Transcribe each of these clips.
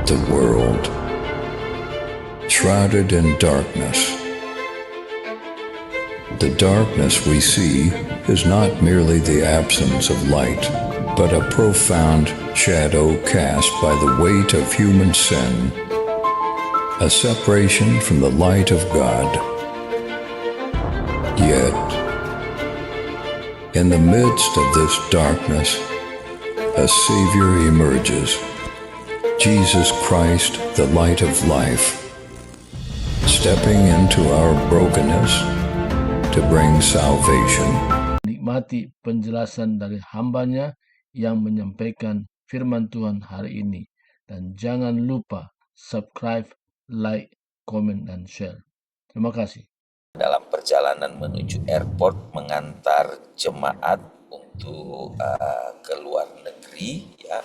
the world, shrouded in darkness. The darkness we see is not merely the absence of light, but a profound shadow cast by the weight of human sin, a separation from the light of God. Yet, in the midst of this darkness, a Savior emerges, Jesus Christ, the light of life, stepping into our brokenness to bring salvation. Nikmati penjelasan dari hambanya yang menyampaikan firman Tuhan hari ini. Dan jangan lupa subscribe, like, comment, dan share. Terima kasih. Dalam perjalanan menuju airport mengantar jemaat untuk ke luar negeri, ya.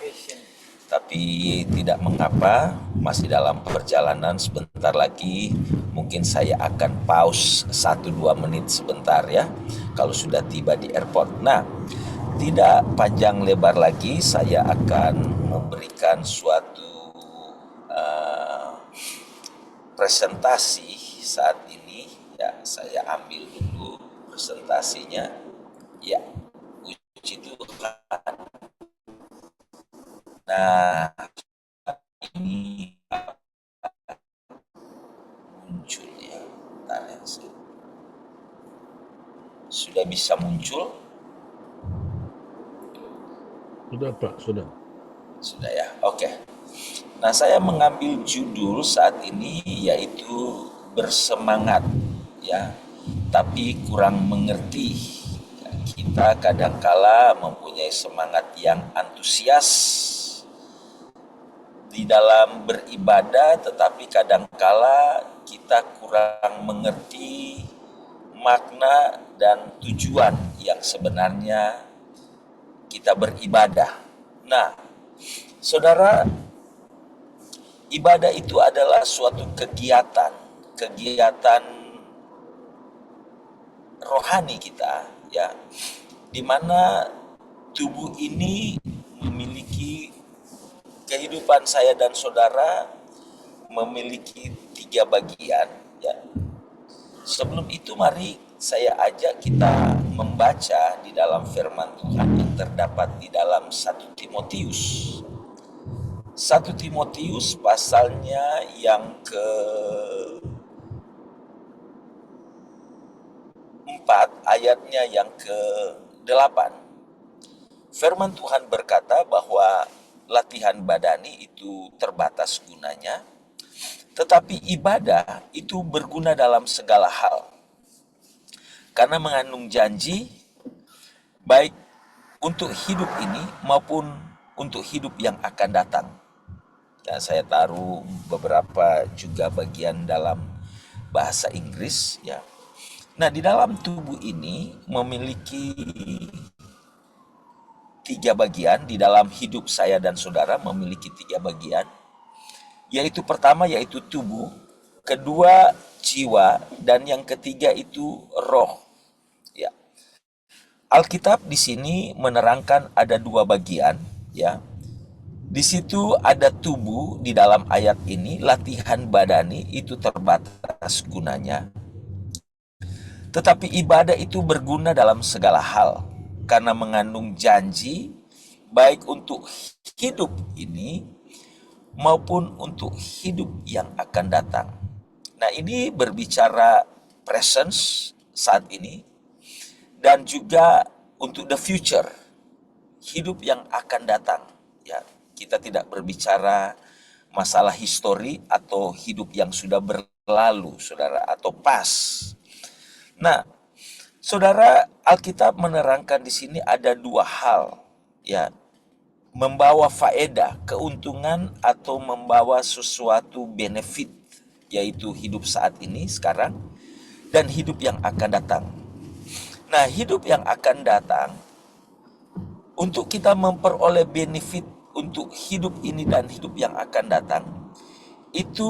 Tapi tidak mengapa, masih dalam perjalanan, sebentar lagi mungkin saya akan pause 1-2 menit sebentar ya, kalau sudah tiba di airport. Nah, tidak panjang lebar lagi, saya akan memberikan suatu presentasi saat ini. Ya, saya ambil dulu presentasinya. Ya, puji Tuhan. Nah, ini muncul ya. Sudah bisa muncul? Sudah Pak, sudah. Sudah ya, oke. Nah, saya mengambil judul saat ini yaitu bersemangat ya, tapi kurang mengerti. Ya, kita kadangkala mempunyai semangat yang antusias di dalam beribadah, tetapi kadangkala kita kurang mengerti makna dan tujuan yang sebenarnya kita beribadah. Nah, saudara, ibadah itu adalah suatu kegiatan rohani kita, ya, di mana tubuh ini memiliki kehidupan saya dan saudara memiliki 3 bagian, ya. Sebelum itu mari saya ajak kita membaca di dalam firman Tuhan yang terdapat di dalam 1 Timotius. 1 Timotius pasalnya yang ke-4, ayatnya yang ke-8. Firman Tuhan berkata bahwa latihan badani itu terbatas gunanya, tetapi ibadah itu berguna dalam segala hal, karena mengandung janji baik untuk hidup ini maupun untuk hidup yang akan datang. Ya, saya taruh beberapa juga bagian dalam bahasa Inggris ya. Nah, di dalam tubuh ini memiliki 3 bagian. Di dalam hidup saya dan saudara memiliki 3 bagian, yaitu pertama yaitu tubuh, kedua jiwa, dan yang ketiga itu roh. Ya. Alkitab di sini menerangkan ada 2 bagian, ya. Di situ ada tubuh di dalam ayat ini, latihan badani itu terbatas gunanya. Tetapi ibadah itu berguna dalam segala hal, karena mengandung janji baik untuk hidup ini maupun untuk hidup yang akan datang. Nah, ini berbicara presence saat ini dan juga untuk the future, hidup yang akan datang. Ya, kita tidak berbicara masalah histori atau hidup yang sudah berlalu, saudara, atau past. Nah, saudara, Alkitab menerangkan di sini ada 2 hal, ya, membawa faedah, keuntungan, atau membawa sesuatu benefit, yaitu hidup saat ini, sekarang, dan hidup yang akan datang. Nah, hidup yang akan datang, untuk kita memperoleh benefit untuk hidup ini dan hidup yang akan datang, itu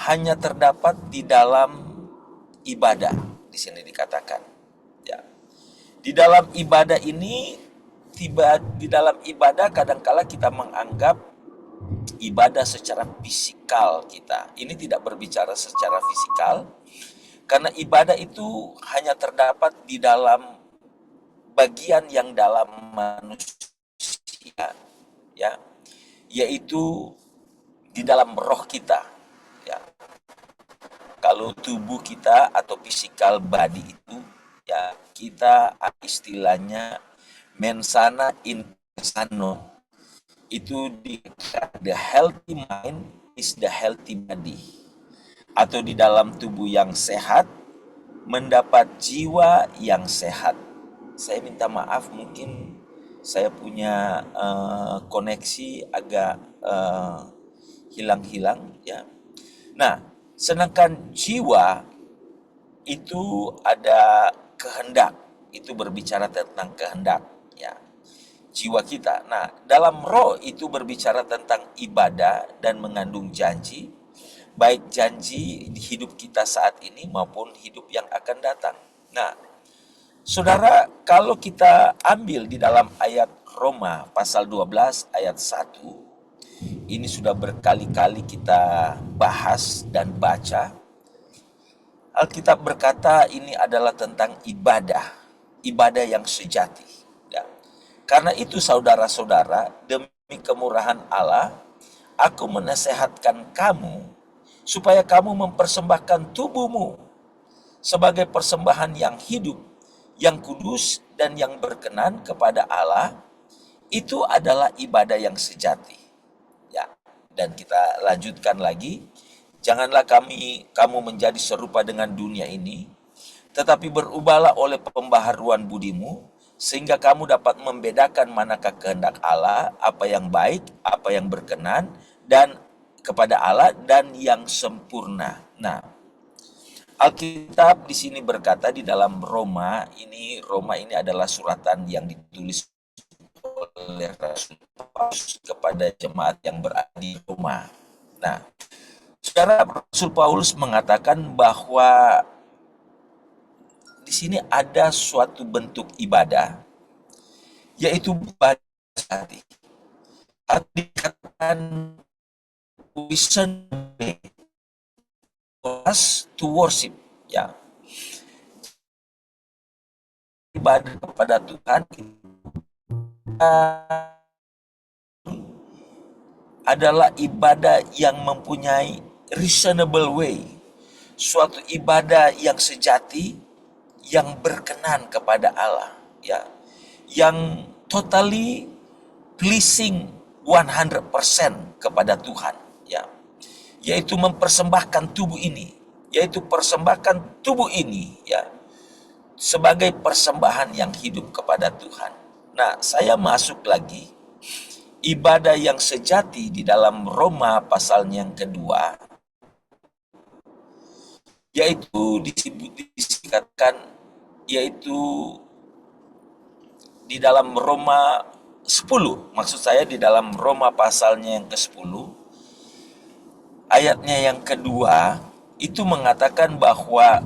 hanya terdapat di dalam ibadah. Di sini dikatakan, ya. Di dalam ibadah ini, di dalam ibadah kadangkala kita menganggap ibadah secara fisikal kita. Ini tidak berbicara secara fisikal, karena ibadah itu hanya terdapat di dalam bagian yang dalam manusia, ya, yaitu di dalam roh kita, ya. Kalau tubuh kita atau physical body itu, ya, kita istilahnya mensana in sano, itu di the healthy mind is the healthy body, atau di dalam tubuh yang sehat mendapat jiwa yang sehat. Saya minta maaf, mungkin saya punya koneksi agak hilang-hilang, ya. Nah, sedangkan jiwa itu ada kehendak, itu berbicara tentang kehendak, ya, jiwa kita. Nah, dalam roh itu berbicara tentang ibadah dan mengandung janji, baik janji di hidup kita saat ini maupun hidup yang akan datang. Nah, saudara, kalau kita ambil di dalam ayat Roma pasal 12 ayat 1, ini sudah berkali-kali kita bahas dan baca. Alkitab berkata ini adalah tentang ibadah yang sejati, ya. Karena itu saudara-saudara, demi kemurahan Allah, aku menasehatkan kamu supaya kamu mempersembahkan tubuhmu sebagai persembahan yang hidup, yang kudus dan yang berkenan kepada Allah. Itu adalah ibadah yang sejati, ya. Dan kita lanjutkan lagi, janganlah kamu menjadi serupa dengan dunia ini, tetapi berubahlah oleh pembaharuan budimu, sehingga kamu dapat membedakan manakah kehendak Allah, apa yang baik, apa yang berkenan dan kepada Allah dan yang sempurna. Nah, Alkitab di sini berkata di dalam Roma ini adalah suratan yang ditulis oleh Rasul Paulus kepada jemaat yang berada di Roma. Nah, saudara, Rasul Paulus mengatakan bahwa di sini ada suatu bentuk ibadah, yaitu ibadah hati. Atau dikatakan us to worship, ya. Ibadah kepada Tuhan adalah ibadah yang mempunyai reasonable way, suatu ibadah yang sejati, yang berkenan kepada Allah, ya, yang totally pleasing 100% kepada Tuhan, ya, yaitu mempersembahkan tubuh ini, ya, sebagai persembahan yang hidup kepada Tuhan. Nah, saya masuk lagi, ibadah yang sejati di dalam Roma pasal yang kedua, yaitu disingkatkan, yaitu di dalam Roma 10, maksud saya di dalam Roma pasalnya yang ke-10, ayatnya yang kedua, itu mengatakan bahwa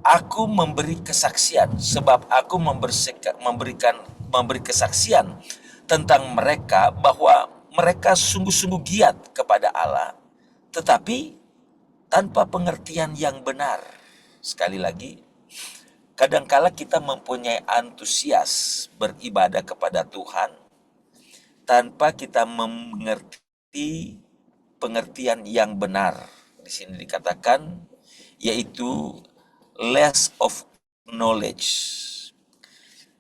aku memberi kesaksian, sebab aku memberi kesaksian tentang mereka bahwa mereka sungguh-sungguh giat kepada Allah, tetapi tanpa pengertian yang benar. Sekali lagi, kadangkala kita mempunyai antusias beribadah kepada Tuhan tanpa kita mengerti pengertian yang benar. Di sini dikatakan yaitu less of knowledge.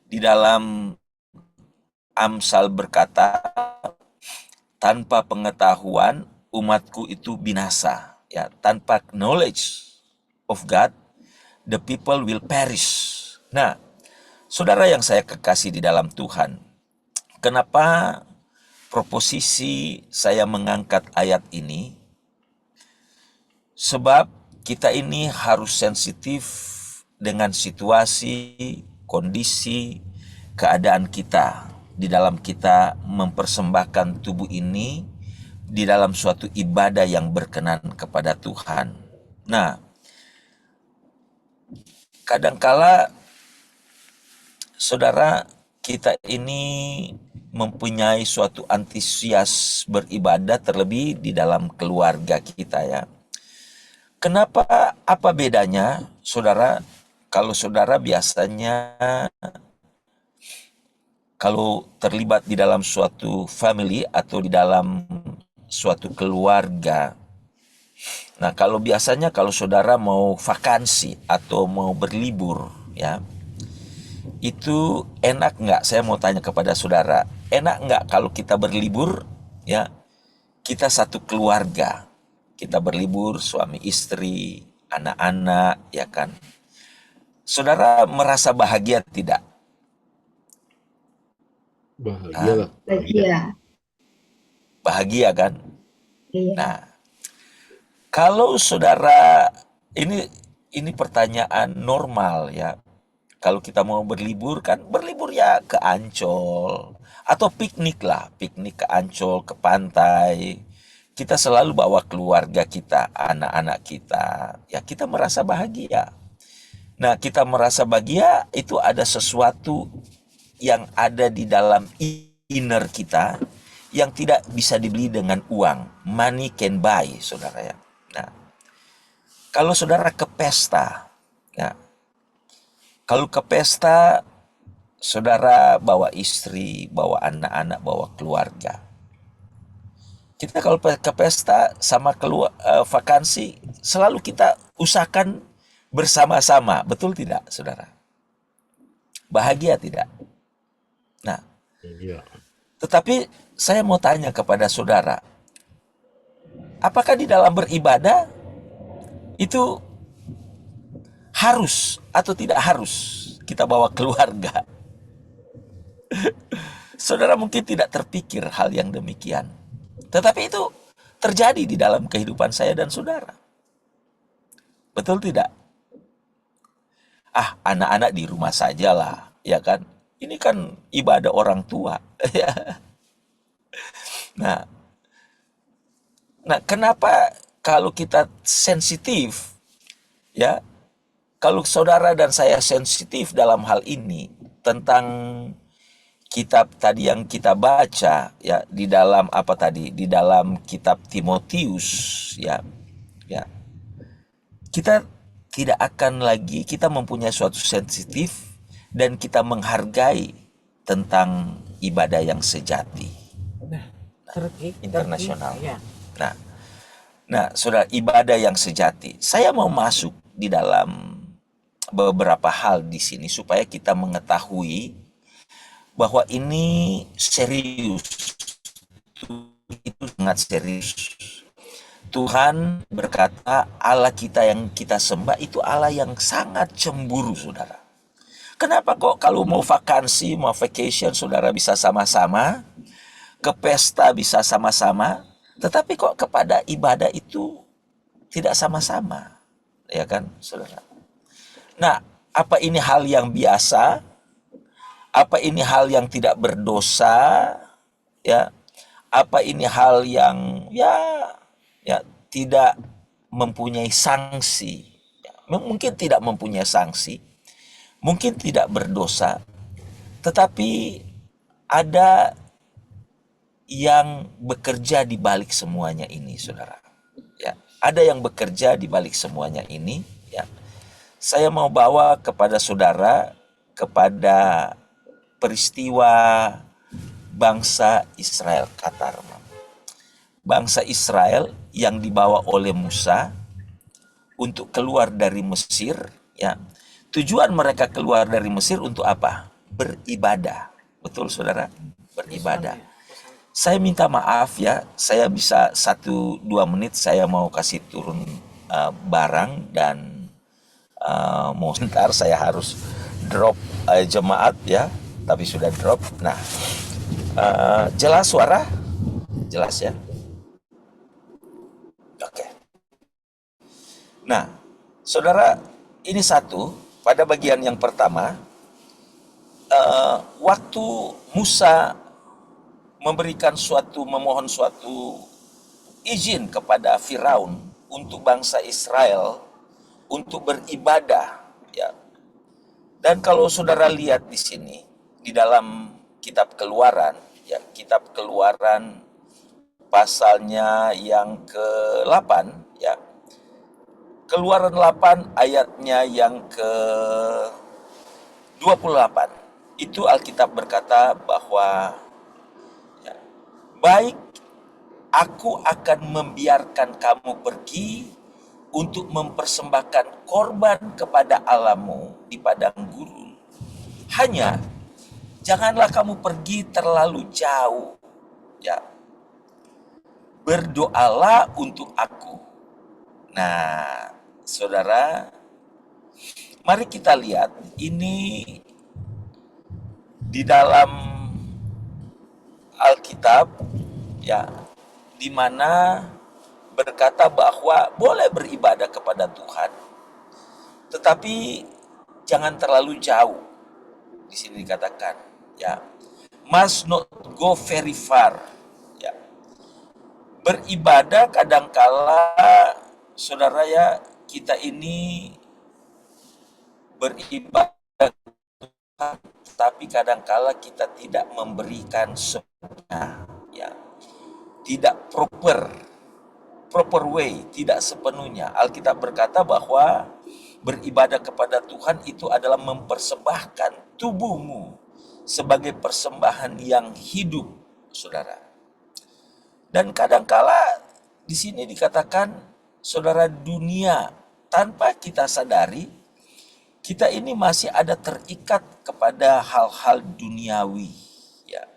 Di dalam Amsal berkata, tanpa pengetahuan umatku itu binasa, ya. Tanpa knowledge of God, the people will perish. Nah, saudara yang saya kekasih di dalam Tuhan, kenapa proposisi saya mengangkat ayat ini? Sebab kita ini harus sensitif dengan situasi, kondisi, keadaan kita di dalam kita mempersembahkan tubuh ini di dalam suatu ibadah yang berkenan kepada Tuhan. Nah, kadangkala saudara, kita ini mempunyai suatu antusias beribadah terlebih di dalam keluarga kita ya. Kenapa, apa bedanya saudara, kalau saudara biasanya kalau terlibat di dalam suatu family atau di dalam suatu keluarga. Nah, kalau biasanya kalau saudara mau vakansi atau mau berlibur ya, itu enak nggak? Saya mau tanya kepada saudara, enak nggak kalau kita berlibur ya, kita satu keluarga, kita berlibur suami istri, anak-anak ya kan? Saudara merasa bahagia tidak? Bahagia lah. Bahagia. Bahagia kan? Iya. Nah, kalau saudara, ini pertanyaan normal ya. Kalau kita mau berlibur kan, berlibur ya ke Ancol atau piknik lah, piknik ke Ancol, ke pantai. Kita selalu bawa keluarga kita, anak-anak kita. Ya, kita merasa bahagia. Nah, kita merasa bahagia itu ada sesuatu yang ada di dalam inner kita yang tidak bisa dibeli dengan uang. Money can buy, saudara ya. Nah, kalau saudara ke pesta, ya, kalau ke pesta, saudara bawa istri, bawa anak-anak, bawa keluarga. Kita kalau ke pesta sama vakansi, selalu kita usahakan bersama-sama. Betul tidak, saudara? Bahagia tidak? Nah, Iya. tetapi saya mau tanya kepada saudara, apakah di dalam beribadah itu harus atau tidak harus kita bawa keluarga? Saudara mungkin tidak terpikir hal yang demikian, tetapi itu terjadi di dalam kehidupan saya dan saudara. Betul tidak? Ah, anak-anak di rumah sajalah, ya kan? Ini kan ibadah orang tua. Nah, kenapa kalau kita sensitif, ya, kalau saudara dan saya sensitif dalam hal ini tentang kitab tadi yang kita baca, ya, di dalam apa tadi, di dalam kitab Timotius, ya, kita tidak akan lagi, kita mempunyai suatu sensitif dan kita menghargai tentang ibadah yang sejati, internasional. Nah, saudara, ibadah yang sejati. Saya mau masuk di dalam beberapa hal di sini supaya kita mengetahui bahwa ini serius. Itu sangat serius. Tuhan berkata, Allah kita yang kita sembah itu Allah yang sangat cemburu, saudara. Kenapa kok kalau mau vakansi, mau vacation, saudara bisa sama-sama, ke pesta bisa sama-sama, tetapi kok kepada ibadah itu tidak sama-sama, ya kan, saudara? Nah, apa ini hal yang biasa? Apa ini hal yang tidak berdosa? Ya, apa ini hal yang ya tidak mempunyai sanksi? Ya, mungkin tidak mempunyai sanksi, mungkin tidak berdosa, tetapi ada yang bekerja di balik semuanya ini, saudara. Ya, ada yang bekerja di balik semuanya ini. Ya, saya mau bawa kepada saudara kepada peristiwa bangsa Israel, Qatar. Bangsa Israel yang dibawa oleh Musa untuk keluar dari Mesir, ya. Tujuan mereka keluar dari Mesir untuk apa? Beribadah. Betul, saudara? Beribadah. Saya minta maaf ya, saya bisa 1-2 menit saya mau kasih turun barang dan mau sebentar saya harus drop jemaat ya, tapi sudah drop. Nah, jelas suara? Jelas ya? Oke. Nah, saudara, ini pada bagian yang pertama, waktu Musa memohon suatu izin kepada Firaun untuk bangsa Israel untuk beribadah, ya. Dan kalau saudara lihat di sini di dalam kitab Keluaran, ya, kitab Keluaran pasalnya yang ke-8 ya. Keluaran 8 ayatnya yang ke-28. Itu Alkitab berkata bahwa ya, baik, aku akan membiarkan kamu pergi untuk mempersembahkan korban kepada Allahmu di padang gurun. Hanya janganlah kamu pergi terlalu jauh. Ya. Berdoalah untuk aku. Nah, saudara, mari kita lihat ini di dalam Alkitab ya, di mana berkata bahwa boleh beribadah kepada Tuhan, tetapi jangan terlalu jauh. Di sini dikatakan ya, must not go very far. Ya. Beribadah kadangkala saudara ya, kita ini beribadah, tapi kadangkala kita tidak memberikan sepenuhnya, ya, tidak proper way, tidak sepenuhnya. Alkitab berkata bahwa beribadah kepada Tuhan itu adalah mempersembahkan tubuhmu sebagai persembahan yang hidup, saudara. Dan kadangkala di sini dikatakan, saudara, dunia tanpa kita sadari, kita ini masih ada terikat kepada hal-hal duniawi. Ya.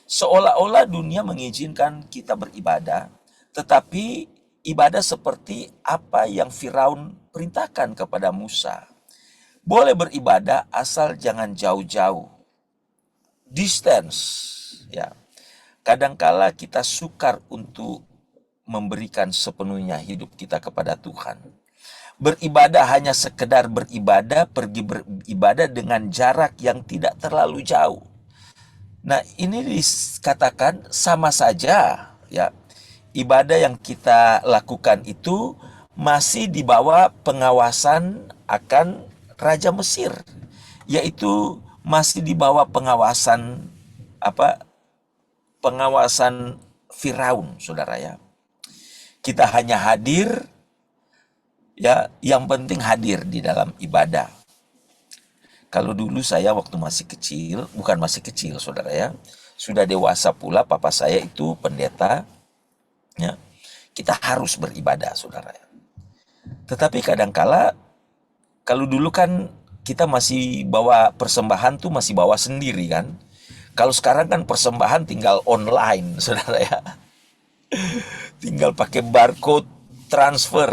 Seolah-olah dunia mengizinkan kita beribadah, tetapi ibadah seperti apa yang Firaun perintahkan kepada Musa. Boleh beribadah asal jangan jauh-jauh. Distance, ya. Kadangkala kita sukar untuk memberikan sepenuhnya hidup kita kepada Tuhan. Beribadah hanya sekedar beribadah, pergi beribadah dengan jarak yang tidak terlalu jauh. Nah, ini dikatakan sama saja ya. Ibadah yang kita lakukan itu masih di bawah pengawasan akan Raja Mesir, yaitu masih di bawah pengawasan pengawasan Firaun, saudara ya. Kita hanya hadir, ya, yang penting hadir di dalam ibadah. Kalau dulu saya waktu masih kecil, bukan masih kecil, saudara ya, sudah dewasa pula, papa saya itu pendeta, ya, kita harus beribadah, saudara ya. Tetapi kadangkala, kalau dulu kan kita masih bawa persembahan tuh masih bawa sendiri kan. Kalau sekarang kan persembahan tinggal online, saudara ya. Tinggal pakai barcode transfer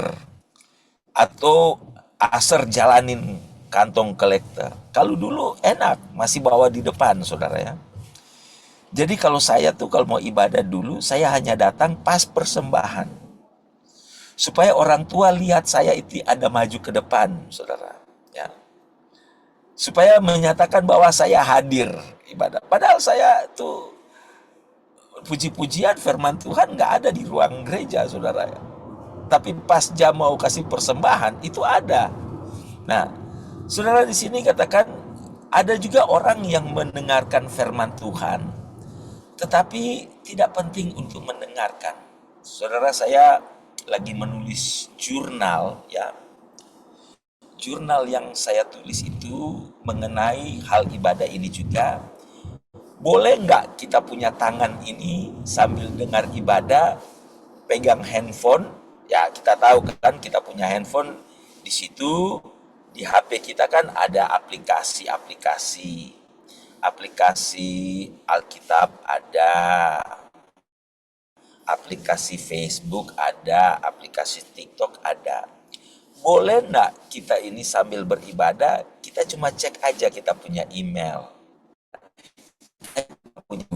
atau aser jalanin kantong kolektor. Kalau dulu enak, masih bawa di depan, saudara ya. Jadi kalau saya tuh kalau mau ibadah dulu, saya hanya datang pas persembahan. Supaya orang tua lihat saya itu ada maju ke depan, saudara. Ya. Supaya menyatakan bahwa saya hadir ibadah. Padahal saya tuh puji-pujian firman Tuhan nggak ada di ruang gereja, saudara. Tapi pas jam mau kasih persembahan itu ada. Nah, saudara, di sini katakan ada juga orang yang mendengarkan firman Tuhan, tetapi tidak penting untuk mendengarkan. Saudara, saya lagi menulis jurnal ya. Jurnal yang saya tulis itu mengenai hal ibadah ini juga. Boleh nggak kita punya tangan ini sambil dengar ibadah, pegang handphone? Ya, kita tahu kan kita punya handphone, di situ di HP kita kan ada aplikasi Alkitab ada, aplikasi Facebook ada, aplikasi TikTok ada. Boleh nggak kita ini sambil beribadah, kita cuma cek aja kita punya email, punya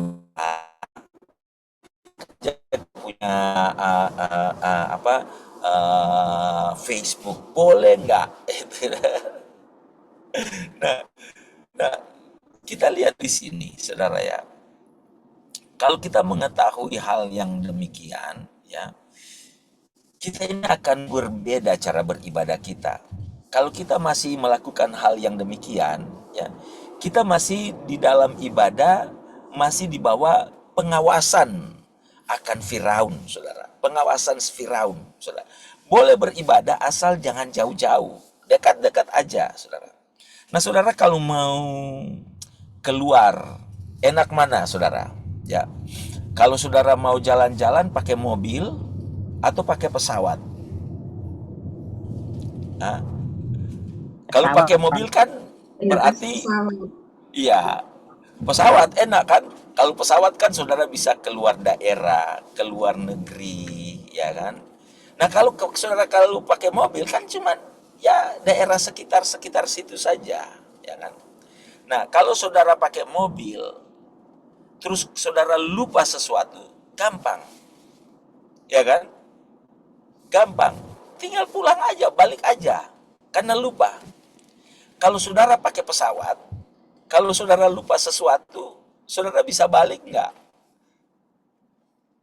Facebook, boleh nggak? Nah, kita lihat di sini, saudara ya. Kalau kita mengetahui hal yang demikian, ya, kita ini akan berbeda cara beribadah kita. Kalau kita masih melakukan hal yang demikian, ya, kita masih di dalam ibadah, masih di bawah pengawasan akan Firaun, saudara. Pengawasan Firaun, saudara. Boleh beribadah asal jangan jauh-jauh, dekat-dekat aja, saudara. Nah, saudara kalau mau keluar, enak mana, saudara? Ya, kalau saudara mau jalan-jalan pakai mobil atau pakai pesawat? Hah? Kalau Pesawat, pakai Pak. mobil kan Ya pasti berarti pesawat. iya, pesawat enak kan? Kalau pesawat kan saudara bisa keluar daerah, keluar negeri, ya kan? Nah saudara kalau pakai mobil kan cuman ya daerah sekitar situ saja, ya kan? Nah kalau saudara pakai mobil, terus saudara lupa sesuatu, gampang, ya kan? Gampang, tinggal pulang aja, balik aja, karena lupa. Kalau saudara pakai pesawat, kalau saudara lupa sesuatu, saudara bisa balik nggak?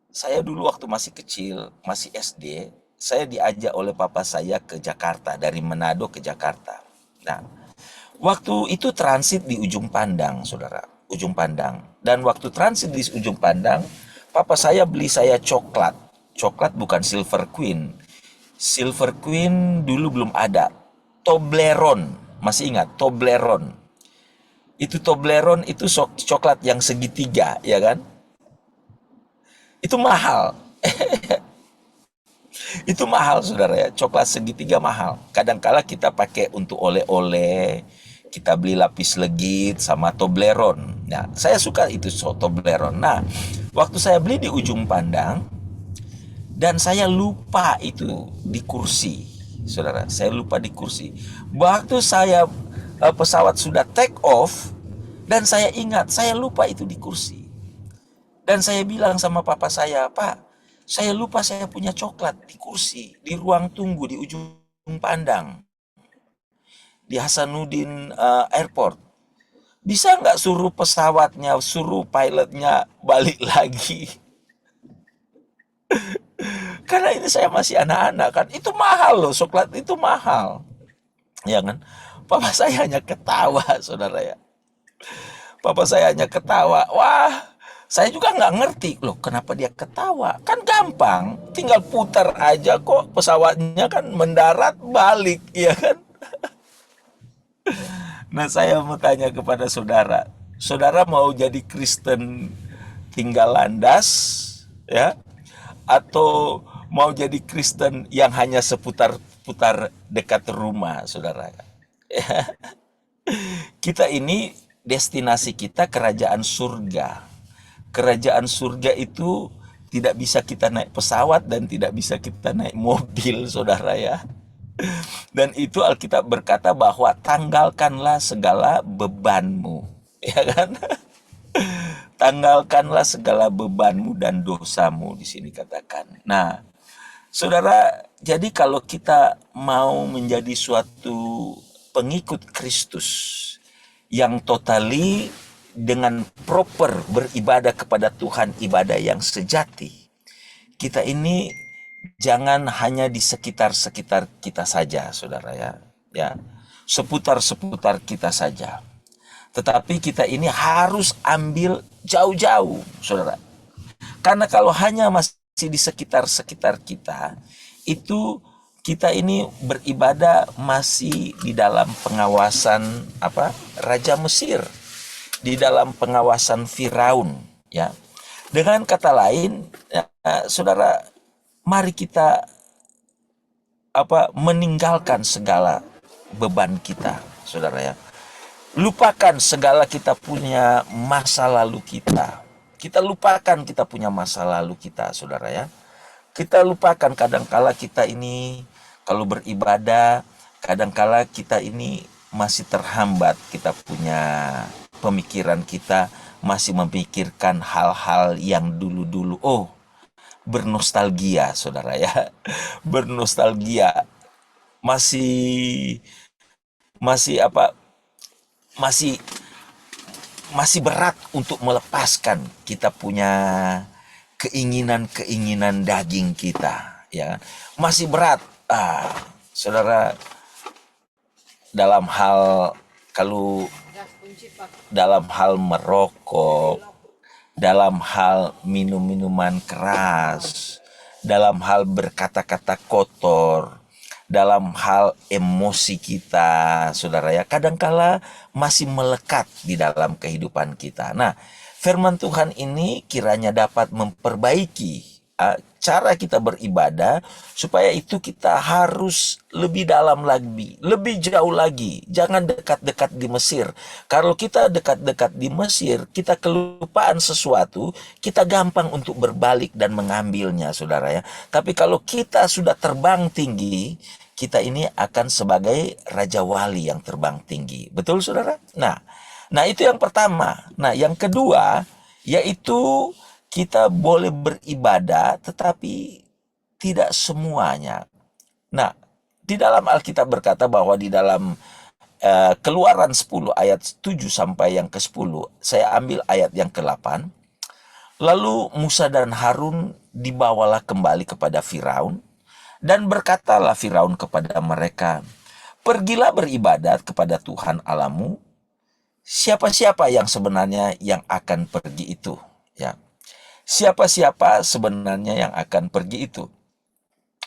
Saya dulu waktu masih kecil, masih SD, saya diajak oleh papa saya ke Jakarta, dari Manado ke Jakarta. Nah, waktu itu transit di Ujung Pandang, saudara, Ujung Pandang. Dan waktu transit di Ujung Pandang, papa saya beli saya coklat. Coklat bukan Silver Queen. Silver Queen dulu belum ada. Toblerone, masih ingat Toblerone? Itu Toblerone itu coklat yang segitiga, ya kan? Itu mahal. Itu mahal, saudara ya. Coklat segitiga mahal. Kadangkala kita pakai untuk oleh-oleh, kita beli lapis legit sama Toblerone. Nah, saya suka itu Toblerone. Nah, waktu saya beli di Ujung Pandang, dan saya lupa itu di kursi, saudara. Saya lupa di kursi. Waktu saya pesawat sudah take off, dan saya ingat, saya lupa itu di kursi. Dan saya bilang sama papa saya, Pak, saya lupa saya punya coklat di kursi, di ruang tunggu di Ujung Pandang, di Hasanuddin Airport. Bisa nggak suruh pesawatnya, suruh pilotnya balik lagi? Karena ini saya masih anak-anak kan, itu mahal loh, coklat itu mahal. Ya kan? Papa saya hanya ketawa, saudara ya. Papa saya hanya ketawa. Wah, saya juga nggak ngerti loh kenapa dia ketawa. Kan gampang, tinggal putar aja kok pesawatnya kan mendarat balik, ya kan? Nah saya mau tanya kepada saudara, saudara mau jadi Kristen tinggal landas, ya? Atau mau jadi Kristen yang hanya seputar-putar dekat rumah, saudara? Kita ini destinasi kita kerajaan surga. Kerajaan surga itu tidak bisa kita naik pesawat dan tidak bisa kita naik mobil, saudara ya. Dan itu Alkitab berkata bahwa tanggalkanlah segala bebanmu, ya kan? Tanggalkanlah segala bebanmu dan dosamu, di sini katakan. Nah, saudara, jadi kalau kita mau menjadi suatu pengikut Kristus yang totali dengan proper beribadah kepada Tuhan, ibadah yang sejati, kita ini jangan hanya di sekitar-sekitar kita saja, saudara ya, ya, seputar-seputar kita saja. Tetapi kita ini harus ambil jauh-jauh, saudara. Karena kalau hanya masih di sekitar-sekitar kita, itu kita ini beribadah masih di dalam pengawasan Raja Mesir, di dalam pengawasan Firaun, ya. Dengan kata lain, ya, saudara, mari kita meninggalkan segala beban kita, saudara ya. Lupakan segala kita punya masa lalu kita. Kita lupakan kita punya masa lalu kita, saudara ya. Kita lupakan kadangkala kita ini kalau beribadah, kadangkala kita ini masih terhambat, kita punya pemikiran kita masih memikirkan hal-hal yang dulu-dulu. Oh, bernostalgia, saudara ya. Bernostalgia. Masih berat untuk melepaskan kita punya keinginan-keinginan daging kita, ya. Masih berat, saudara, dalam hal merokok, dalam hal minum minuman keras, dalam hal berkata-kata kotor, dalam hal emosi kita, saudara ya, kadangkala masih melekat di dalam kehidupan kita. Nah, firman Tuhan ini kiranya dapat memperbaiki cara kita beribadah, supaya itu kita harus lebih dalam lagi, lebih jauh lagi. Jangan dekat-dekat di Mesir. Kalau kita dekat-dekat di Mesir, kita kelupaan sesuatu, kita gampang untuk berbalik dan mengambilnya, saudara ya. Tapi kalau kita sudah terbang tinggi, kita ini akan sebagai Raja Wali yang terbang tinggi. Betul, saudara? Nah, itu yang pertama. Nah, yang kedua, yaitu kita boleh beribadah, tetapi tidak semuanya. Nah, di dalam Alkitab berkata bahwa di dalam Keluaran 10 ayat 7 sampai yang ke-10, saya ambil ayat yang ke-8. Lalu Musa dan Harun dibawalah kembali kepada Firaun, dan berkatalah Firaun kepada mereka, "Pergilah beribadat kepada Tuhan Allahmu. Siapa-siapa yang sebenarnya yang akan pergi itu?" Ya. Siapa-siapa sebenarnya yang akan pergi itu?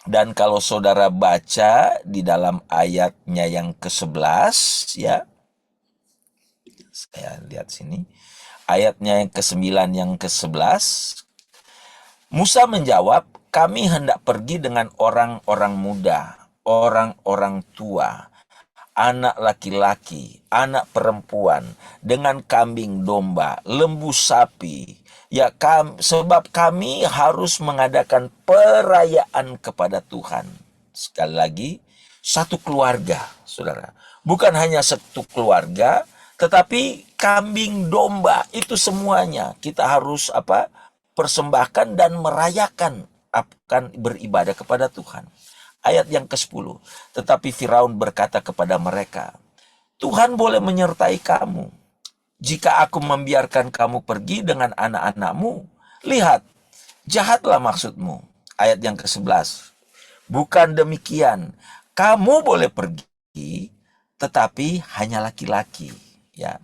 Dan kalau saudara baca di dalam ayatnya yang ke-11, ya, saya lihat sini, ayatnya yang ke-9 yang ke-11, Musa menjawab, "Kami hendak pergi dengan orang-orang muda, orang-orang tua, anak laki-laki, anak perempuan, dengan kambing domba, lembu sapi. Ya, sebab kami harus mengadakan perayaan kepada Tuhan." Sekali lagi, satu keluarga, saudara. Bukan hanya satu keluarga, tetapi kambing domba itu semuanya kita harus persembahkan dan merayakan akan beribadah kepada Tuhan. Ayat yang ke-10. Tetapi Firaun berkata kepada mereka, "Tuhan boleh menyertai kamu jika aku membiarkan kamu pergi dengan anak-anakmu. Lihat, jahatlah maksudmu." Ayat yang ke-11. "Bukan demikian, kamu boleh pergi, tetapi hanya laki-laki, ya.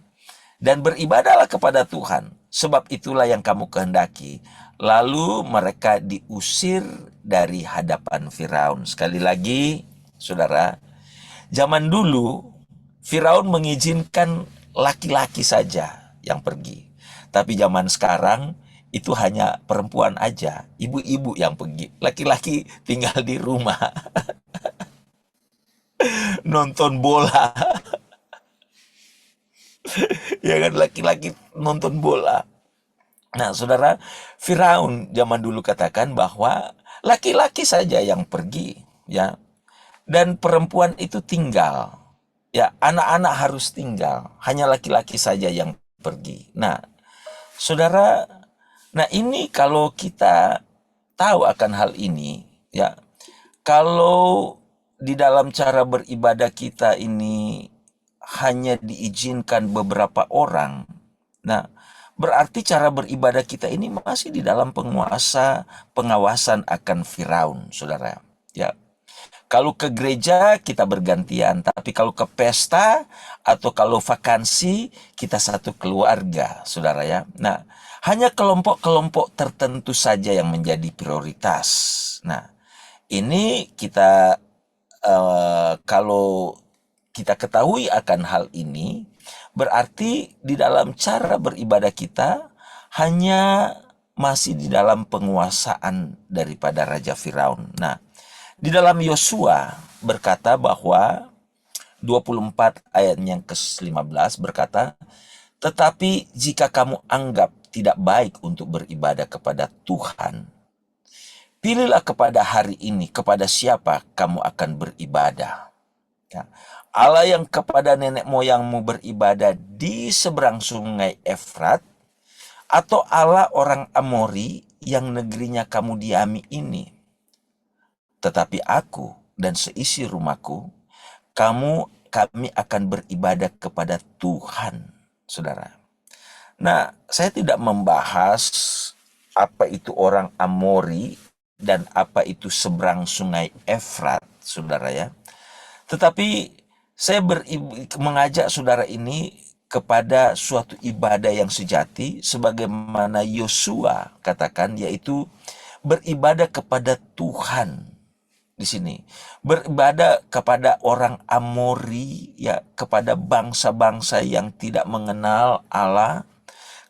Dan beribadahlah kepada Tuhan, sebab itulah yang kamu kehendaki." Lalu mereka diusir dari hadapan Firaun. Sekali lagi, saudara, zaman dulu Firaun mengizinkan laki-laki saja yang pergi. Tapi zaman sekarang itu hanya perempuan aja, ibu-ibu yang pergi. Laki-laki tinggal di rumah nonton bola. Ya kan, laki-laki nonton bola. Nah, saudara, Firaun zaman dulu katakan bahwa laki-laki saja yang pergi, ya. Dan perempuan itu tinggal. Ya, anak-anak harus tinggal, hanya laki-laki saja yang pergi. Nah, saudara, ini kalau kita tahu akan hal ini, ya. Kalau di dalam cara beribadah kita ini hanya diizinkan beberapa orang, nah, berarti cara beribadah kita ini masih di dalam pengawasan akan Firaun, saudara. Ya, kalau ke gereja kita bergantian, tapi kalau ke pesta atau kalau vakansi kita satu keluarga, saudara ya. Nah, hanya kelompok-kelompok tertentu saja yang menjadi prioritas. Nah, ini kita kalau kita ketahui akan hal ini, berarti di dalam cara beribadah kita hanya masih di dalam penguasaan daripada Raja Firaun. Nah, di dalam Yosua berkata bahwa 24 ayat yang ke-15 berkata, "Tetapi jika kamu anggap tidak baik untuk beribadah kepada Tuhan, pilihlah kepada hari ini kepada siapa kamu akan beribadah. Ya. Allah yang kepada nenek moyangmu beribadah di seberang sungai Efrat, atau Allah orang Amori yang negerinya kamu diami ini. Tetapi aku dan seisi rumahku, kami akan beribadah kepada Tuhan," saudara. Nah, saya tidak membahas apa itu orang Amori dan apa itu seberang sungai Efrat, saudara ya. Tetapi saya mengajak saudara ini kepada suatu ibadah yang sejati sebagaimana Yosua katakan, yaitu beribadah kepada Tuhan. Di sini beribadah kepada orang Amori, ya, kepada bangsa-bangsa yang tidak mengenal Allah,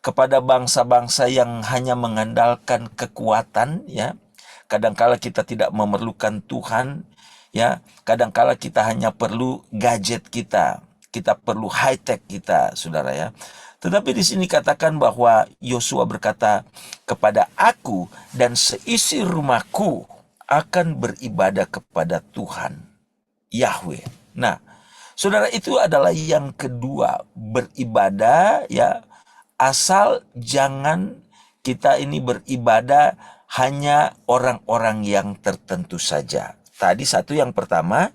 kepada bangsa-bangsa yang hanya mengandalkan kekuatan, ya. Kadangkala kita tidak memerlukan Tuhan, ya. Kadangkala kita hanya perlu gadget kita perlu high tech kita, saudara, ya. Tetapi di sini katakan bahwa Yosua berkata, kepada aku dan seisi rumahku akan beribadah kepada Tuhan Yahweh. Nah, saudara, itu adalah yang kedua, beribadah, ya, asal jangan kita ini beribadah hanya orang-orang yang tertentu saja. Tadi satu, yang pertama,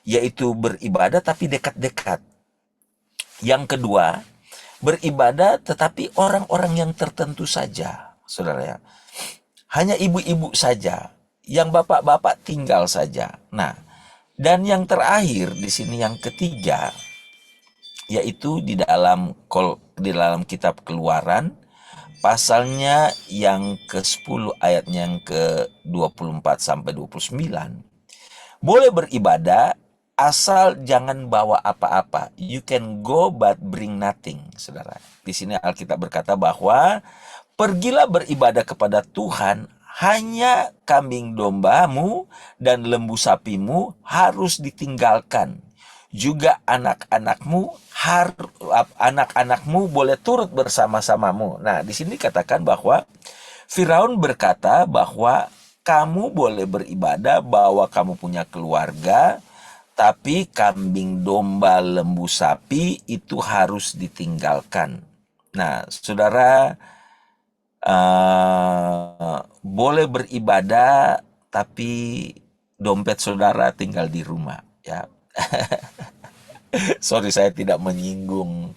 yaitu beribadah tapi dekat-dekat. Yang kedua, beribadah tetapi orang-orang yang tertentu saja, saudara, ya. Hanya ibu-ibu saja, yang bapak-bapak tinggal saja. Nah, dan yang terakhir di sini, yang ketiga, yaitu di dalam kitab Keluaran pasalnya yang ke-10 ayatnya yang ke-24 sampai 29. Boleh beribadah asal jangan bawa apa-apa. You can go but bring nothing, saudara. Di sini Alkitab berkata bahwa pergilah beribadah kepada Tuhan, hanya kambing dombamu dan lembu sapimu harus ditinggalkan. Juga anak-anakmu boleh turut bersama-samamu. Nah, di sini katakan bahwa Firaun berkata bahwa kamu boleh beribadah bahwa kamu punya keluarga, tapi kambing, domba, lembu, sapi itu harus ditinggalkan. Nah, saudara, boleh beribadah, tapi dompet saudara tinggal di rumah, ya. Sorry, saya tidak menyinggung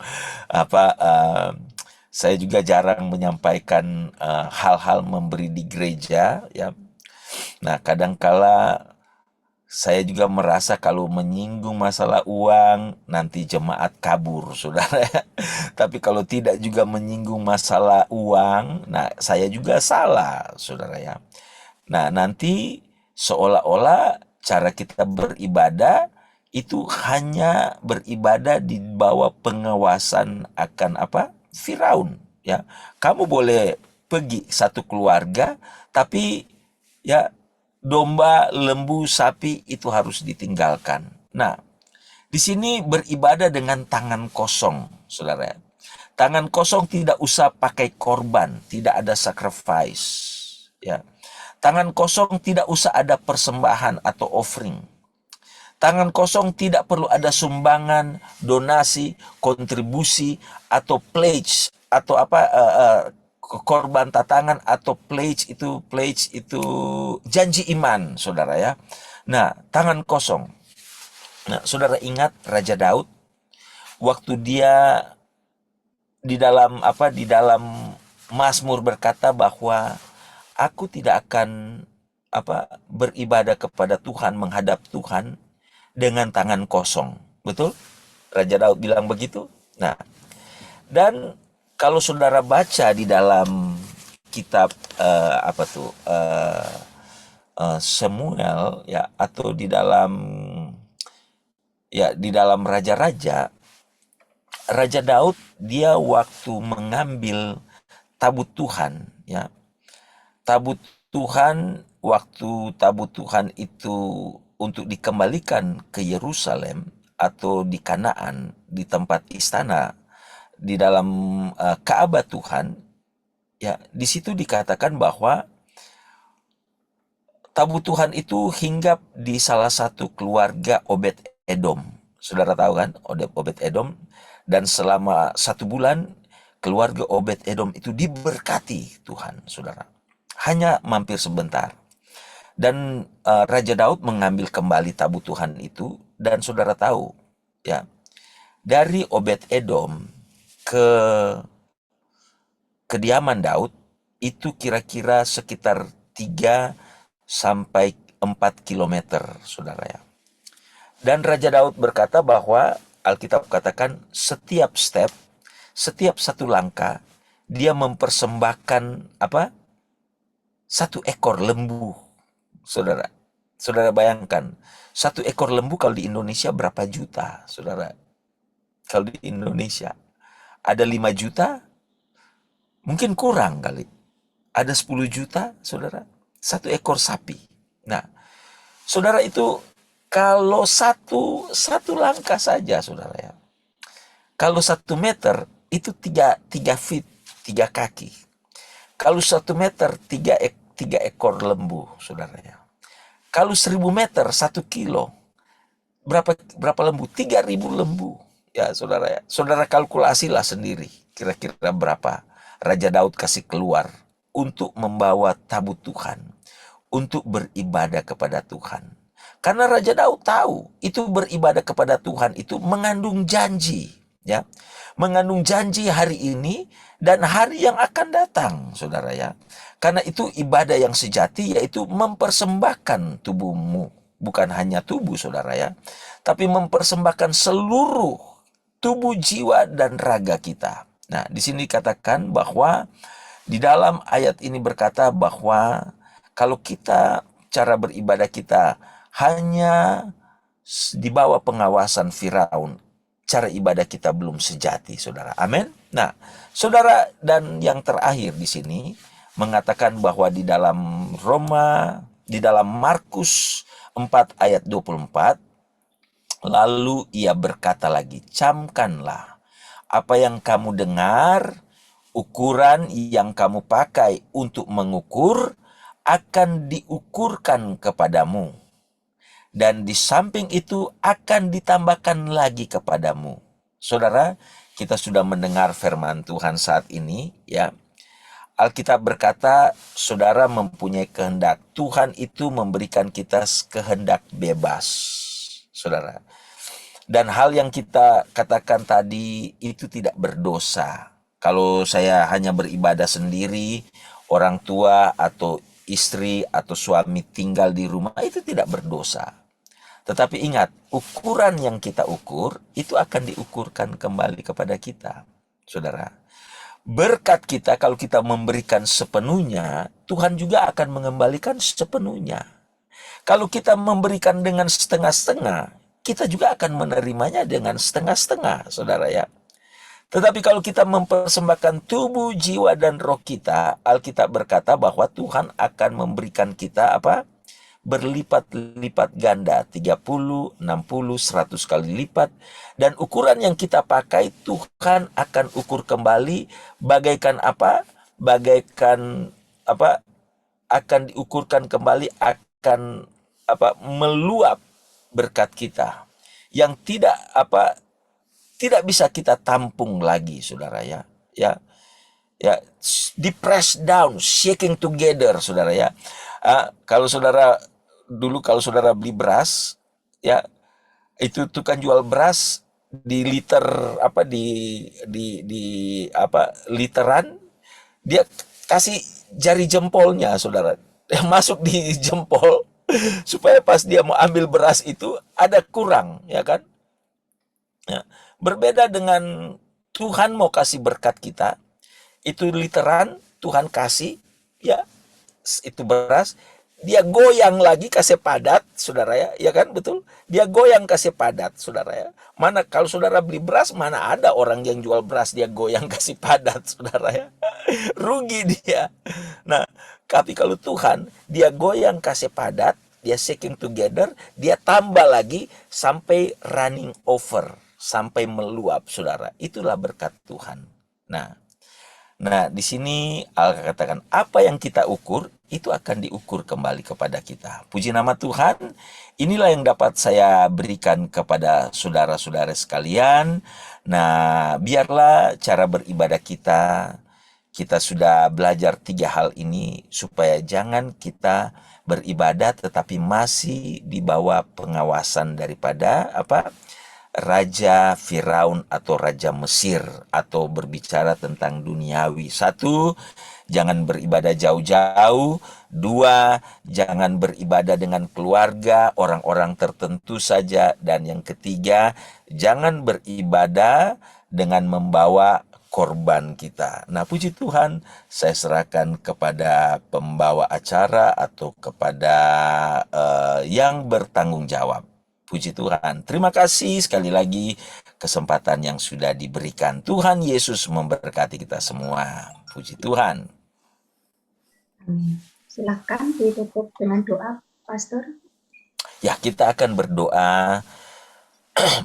saya juga jarang menyampaikan hal-hal memberi di gereja, ya. Nah, kadangkala saya juga merasa kalau menyinggung masalah uang, nanti jemaat kabur, saudara. Tapi kalau tidak juga menyinggung masalah uang, nah saya juga salah, saudara, ya. Nah, nanti seolah-olah cara kita beribadah itu hanya beribadah di bawah pengawasan akan Firaun, ya. Kamu boleh pergi satu keluarga, tapi, ya, domba, lembu, sapi itu harus ditinggalkan. Nah, di sini beribadah dengan tangan kosong, saudara. Tangan kosong, tidak usah pakai korban, tidak ada sacrifice, ya. Tangan kosong, tidak usah ada persembahan atau offering. Tangan kosong, tidak perlu ada sumbangan, donasi, kontribusi, atau pledge, atau korban tatangan, atau pledge itu janji iman, saudara, ya. Nah, tangan kosong. Nah, saudara ingat Raja Daud waktu dia di dalam Mazmur berkata bahwa aku tidak akan beribadah kepada Tuhan, menghadap Tuhan dengan tangan kosong. Betul? Raja Daud bilang begitu. Nah, dan kalau saudara baca di dalam kitab Samuel, ya, atau di dalam raja-raja, Raja Daud dia waktu mengambil tabut Tuhan, ya. Tabut Tuhan, waktu tabut Tuhan itu untuk dikembalikan ke Yerusalem atau di Kanaan, di tempat istana, di dalam Ka'bah Tuhan, ya, di situ dikatakan bahwa tabut Tuhan itu hinggap di salah satu keluarga Obed Edom. Saudara tahu kan, Obed Edom, dan selama 1 bulan keluarga Obed Edom itu diberkati Tuhan, saudara. Hanya mampir sebentar. Dan Raja Daud mengambil kembali tabut Tuhan itu, dan saudara tahu, ya, dari Obed Edom ke kediaman Daud itu kira-kira sekitar 3 sampai 4 kilometer, saudara, ya. Dan Raja Daud berkata bahwa Alkitab katakan setiap step, setiap satu langkah, dia mempersembahkan apa? Satu ekor lembu, saudara. Saudara bayangkan, satu ekor lembu kalau di Indonesia berapa juta, saudara? Kalau di Indonesia ada 5 juta, mungkin kurang kali. Ada 10 juta, saudara. Satu ekor sapi. Nah, saudara itu kalau satu langkah saja, saudara ya. Kalau 1 meter itu tiga feet, 3 kaki. Kalau 1 meter tiga ekor lembu, saudara ya. Kalau 1.000 meter 1 kilo, berapa lembu? 3.000 lembu. Ya, saudara ya. Saudara kalkulasilah sendiri. Kira-kira berapa Raja Daud kasih keluar untuk membawa tabut Tuhan, untuk beribadah kepada Tuhan. Karena Raja Daud tahu itu beribadah kepada Tuhan itu mengandung janji, ya. Mengandung janji hari ini dan hari yang akan datang, saudara ya. Karena itu ibadah yang sejati yaitu mempersembahkan tubuhmu, bukan hanya tubuh, saudara ya, tapi mempersembahkan seluruh tubuh, jiwa, dan raga kita. Nah, di sini dikatakan bahwa di dalam ayat ini berkata bahwa kalau kita, cara beribadah kita hanya di bawah pengawasan Firaun, cara ibadah kita belum sejati, saudara. Amin. Nah, saudara, dan yang terakhir di sini mengatakan bahwa di dalam Markus 4 ayat 24, lalu ia berkata lagi, camkanlah apa yang kamu dengar, ukuran yang kamu pakai untuk mengukur akan diukurkan kepadamu. Dan di samping itu akan ditambahkan lagi kepadamu. Saudara, kita sudah mendengar firman Tuhan saat ini, ya. Alkitab berkata, saudara mempunyai kehendak. Tuhan itu memberikan kita kehendak bebas, saudara. Dan hal yang kita katakan tadi itu tidak berdosa. Kalau saya hanya beribadah sendiri, orang tua atau istri atau suami tinggal di rumah, itu tidak berdosa. Tetapi ingat, ukuran yang kita ukur, itu akan diukurkan kembali kepada kita, saudara. Berkat kita, kalau kita memberikan sepenuhnya, Tuhan juga akan mengembalikan sepenuhnya. Kalau kita memberikan dengan setengah-setengah, kita juga akan menerimanya dengan setengah-setengah, saudara ya. Tetapi kalau kita mempersembahkan tubuh, jiwa, dan roh kita, Alkitab berkata bahwa Tuhan akan memberikan kita apa? Berlipat-lipat ganda, 30, 60, 100 kali lipat. Dan ukuran yang kita pakai, Tuhan akan ukur kembali bagaikan apa? Bagaikan apa? Akan diukurkan kembali, akan apa? Meluap berkat kita yang tidak bisa kita tampung lagi, saudara ya. Ya, depressed down, shaking together, saudara ya. Kalau saudara beli beras, ya, itu tukang jual beras di liter literan, dia kasih jari jempolnya, saudara, yang masuk di jempol supaya pas dia mau ambil beras itu ada kurang, ya kan? Ya. Berbeda dengan Tuhan mau kasih berkat kita, itu literan Tuhan kasih, ya, itu beras, dia goyang lagi kasih padat, saudara ya, ya kan, betul? Dia goyang kasih padat, saudara ya. Mana kalau saudara beli beras, mana ada orang yang jual beras dia goyang kasih padat, saudara ya. Rugi dia. Nah, tapi kalau Tuhan, dia goyang kasih padat, dia shaking together, dia tambah lagi sampai running over, sampai meluap, saudara. Itulah berkat Tuhan. Nah, di sini Alkitab katakan apa yang kita ukur itu akan diukur kembali kepada kita. Puji nama Tuhan. Inilah yang dapat saya berikan kepada saudara-saudara sekalian. Nah, biarlah cara beribadah kita sudah belajar 3 hal ini supaya jangan kita beribadah tetapi masih di bawah pengawasan daripada Raja Firaun atau Raja Mesir, atau berbicara tentang duniawi. 1, jangan beribadah jauh-jauh. 2, jangan beribadah dengan keluarga, orang-orang tertentu saja. Dan yang ketiga, jangan beribadah dengan membawa korban kita. Nah, puji Tuhan, saya serahkan kepada pembawa acara atau kepada yang bertanggung jawab. Puji Tuhan. Terima kasih sekali lagi kesempatan yang sudah diberikan. Tuhan Yesus memberkati kita semua. Puji Tuhan. Amin. Silahkan ditutup dengan doa, Pastor. Ya, kita akan berdoa.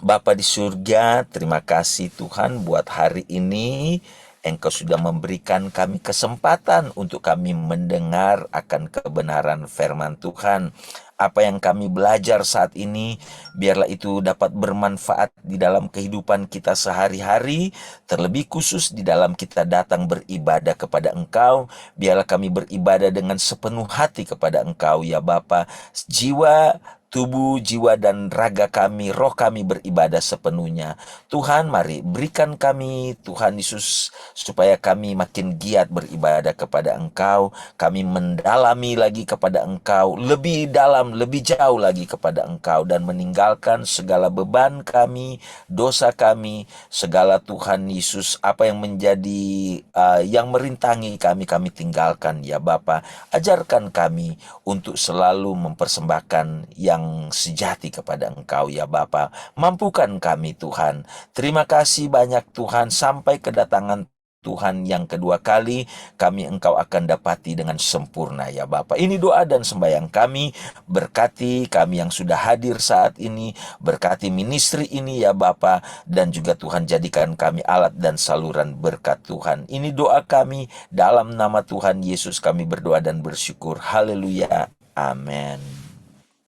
Bapa di surga, terima kasih Tuhan buat hari ini. Engkau sudah memberikan kami kesempatan untuk kami mendengar akan kebenaran firman Tuhan. Apa yang kami belajar saat ini, biarlah itu dapat bermanfaat di dalam kehidupan kita sehari-hari, terlebih khusus di dalam kita datang beribadah kepada Engkau. Biarlah kami beribadah dengan sepenuh hati kepada Engkau, ya Bapa. Jiwa, tubuh, jiwa, dan raga kami, roh kami beribadah sepenuhnya. Tuhan, mari berikan kami, Tuhan Yesus, supaya kami makin giat beribadah kepada Engkau. Kami mendalami lagi kepada Engkau, lebih dalam, lebih jauh lagi kepada Engkau, dan meninggalkan segala beban kami, dosa kami, segala Tuhan Yesus, apa yang menjadi, yang merintangi kami tinggalkan, ya Bapa. Ajarkan kami untuk selalu mempersembahkan yang sejati kepada Engkau, ya Bapa. Mampukan kami, Tuhan. Terima kasih banyak, Tuhan. Sampai kedatangan Tuhan yang kedua kali, kami Engkau akan dapati dengan sempurna, ya Bapa. Ini doa dan sembahyang kami. Berkati kami yang sudah hadir saat ini, berkati ministry ini, ya Bapa, dan juga Tuhan jadikan kami alat dan saluran berkat Tuhan. Ini doa kami, dalam nama Tuhan Yesus kami berdoa dan bersyukur. Haleluya. Amin.